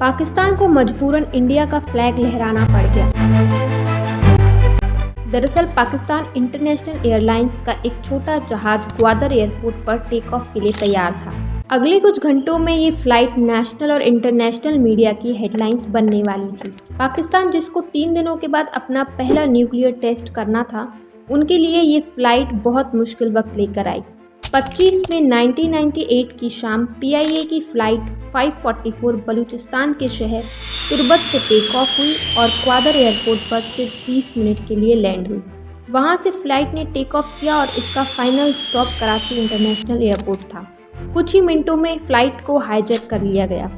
पाकिस्तान को मजबूरन इंडिया का फ्लैग लहराना पड़ गया। दरअसल पाकिस्तान इंटरनेशनल एयरलाइंस का एक छोटा जहाज ग्वादर एयरपोर्ट पर टेक ऑफ के लिए तैयार था। अगले कुछ घंटों में ये फ्लाइट नेशनल और इंटरनेशनल मीडिया की हेडलाइंस बनने वाली थी। पाकिस्तान, जिसको 3 दिनों के बाद अपना पहला न्यूक्लियर टेस्ट करना था, उनके लिए ये फ्लाइट बहुत मुश्किल वक्त लेकर आई। 25 मई 1998 की शाम PIA की फ़्लाइट 544 बलूचिस्तान के शहर तुर्बत से टेक ऑफ हुई और ग्वादर एयरपोर्ट पर सिर्फ 20 मिनट के लिए लैंड हुई। वहां से फ़्लाइट ने टेक ऑफ किया और इसका final stop Karachi international airport था। कुछ ही मिनटों में फ़्लाइट को हाईजैक कर लिया गया।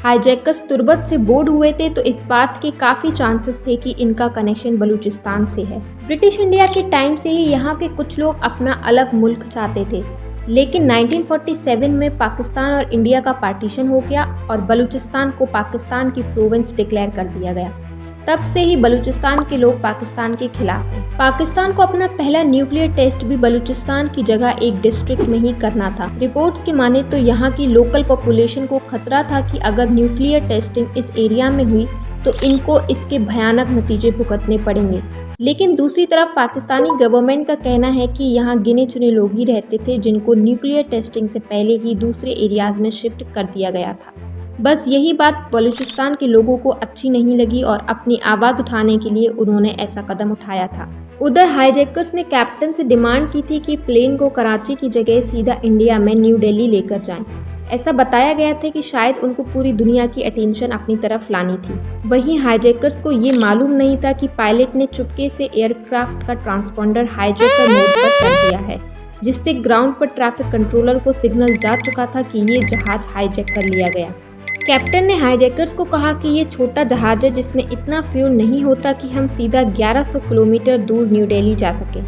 हाईजैकर्स तुर्बत से बोर्ड हुए थे तो इस बात के काफ़ी चांसेस थे कि इनका कनेक्शन बलूचिस्तान से है। ब्रिटिश इंडिया के टाइम से ही यहाँ के कुछ लोग अपना अलग मुल्क चाहते थे, लेकिन 1947 में पाकिस्तान और इंडिया का पार्टीशन हो गया और बलूचिस्तान को पाकिस्तान की प्रोविंस डिक्लेयर कर दिया गया। तब से ही बलूचिस्तान के लोग पाकिस्तान के खिलाफ हैं। पाकिस्तान को अपना पहला न्यूक्लियर टेस्ट भी बलूचिस्तान की जगह एक डिस्ट्रिक्ट में ही करना था। रिपोर्ट्स की माने तो यहाँ की लोकल पॉपुलेशन को खतरा था कि अगर न्यूक्लियर टेस्टिंग इस एरिया में हुई तो इनको इसके भयानक नतीजे भुगतने पड़ेंगे। लेकिन दूसरी तरफ पाकिस्तानी गवर्नमेंट का कहना है कि यहाँ गिने चुने लोग ही रहते थे जिनको न्यूक्लियर टेस्टिंग से पहले ही दूसरे एरियाज में शिफ्ट कर दिया गया था। बस यही बात बलूचिस्तान के लोगों को अच्छी नहीं लगी और अपनी आवाज़ उठाने के लिए उन्होंने ऐसा कदम उठाया था। उधर हाईजैकर्स ने कैप्टन से डिमांड की थी कि प्लेन को कराची की जगह सीधा इंडिया में न्यू दिल्ली लेकर जाएं। ऐसा बताया गया था कि शायद उनको पूरी दुनिया की अटेंशन अपनी तरफ लानी थी। वहीं हाईजैकर्स को ये मालूम नहीं था कि पायलट ने चुपके से एयरक्राफ्ट का ट्रांसपॉन्डर हाईजैकर मोड पर कर दिया है, जिससे ग्राउंड पर ट्रैफिक कंट्रोलर को सिग्नल जा चुका था कि ये जहाज हाईजैक कर लिया गया। कैप्टन ने हाईजैकर्स को कहा कि ये छोटा जहाज है जिसमें इतना फ्यूल नहीं होता कि हम सीधा 1100 किलोमीटर दूर न्यू दिल्ली जा सकें,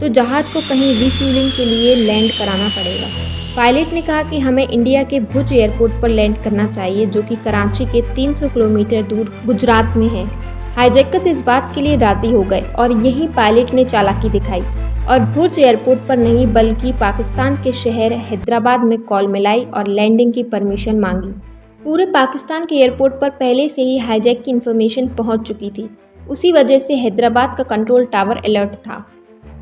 तो जहाज को कहीं रिफ्यूलिंग के लिए लैंड कराना पड़ेगा। पायलट ने कहा कि हमें इंडिया के भुज एयरपोर्ट पर लैंड करना चाहिए, जो कि कराची के 300 किलोमीटर दूर गुजरात में है। हाईजैकर्स इस बात के लिए राजी हो गए और यही पायलट ने चालाकी दिखाई और भुज एयरपोर्ट पर नहीं बल्कि पाकिस्तान के शहर हैदराबाद में कॉल मिलाई और लैंडिंग की परमिशन मांगी। पूरे पाकिस्तान के एयरपोर्ट पर पहले से ही हाईजैक की इन्फॉर्मेशन पहुंच चुकी थी। उसी वजह से हैदराबाद का कंट्रोल टावर अलर्ट था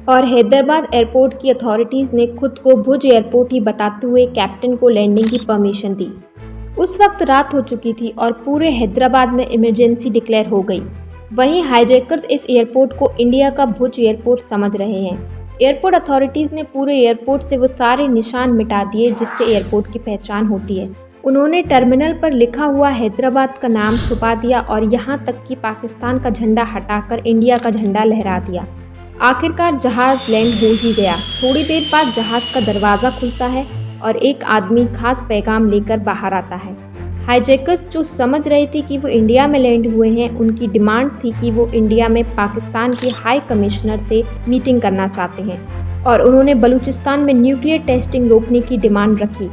और हैदराबाद एयरपोर्ट की अथॉरिटीज़ ने खुद को भुज एयरपोर्ट ही बताते हुए कैप्टन को लैंडिंग की परमिशन दी। उस वक्त रात हो चुकी थी और पूरे हैदराबाद में इमरजेंसी डिक्लेयर हो गई। वहीं हाईजैकर्स इस एयरपोर्ट को इंडिया का भुज एयरपोर्ट समझ रहे हैं। एयरपोर्ट अथॉरिटीज़ ने पूरे एयरपोर्ट से वो सारे निशान मिटा दिए जिससे एयरपोर्ट की पहचान होती है। उन्होंने टर्मिनल पर लिखा हुआ हैदराबाद का नाम छुपा दिया और यहाँ तक कि पाकिस्तान का झंडा हटाकर इंडिया का झंडा लहरा दिया। आखिरकार जहाज लैंड हो ही गया। थोड़ी देर बाद जहाज का दरवाज़ा खुलता है और एक आदमी खास पैगाम लेकर बाहर आता है। हाईजैकर्स जो समझ रहे थे कि वो इंडिया में लैंड हुए हैं, उनकी डिमांड थी कि वो इंडिया में पाकिस्तान के हाई कमिश्नर से मीटिंग करना चाहते हैं और उन्होंने बलूचिस्तान में न्यूक्लियर टेस्टिंग रोकने की डिमांड रखी।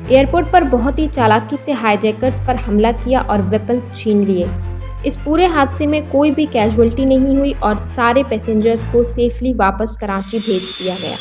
एयरपोर्ट पर बहुत ही चालाकी से हाईजैकर्स पर हमला किया और वेपन्स छीन लिए। इस पूरे हादसे में कोई भी कैजुअल्टी नहीं हुई और सारे पैसेंजर्स को सेफली वापस कराची भेज दिया गया।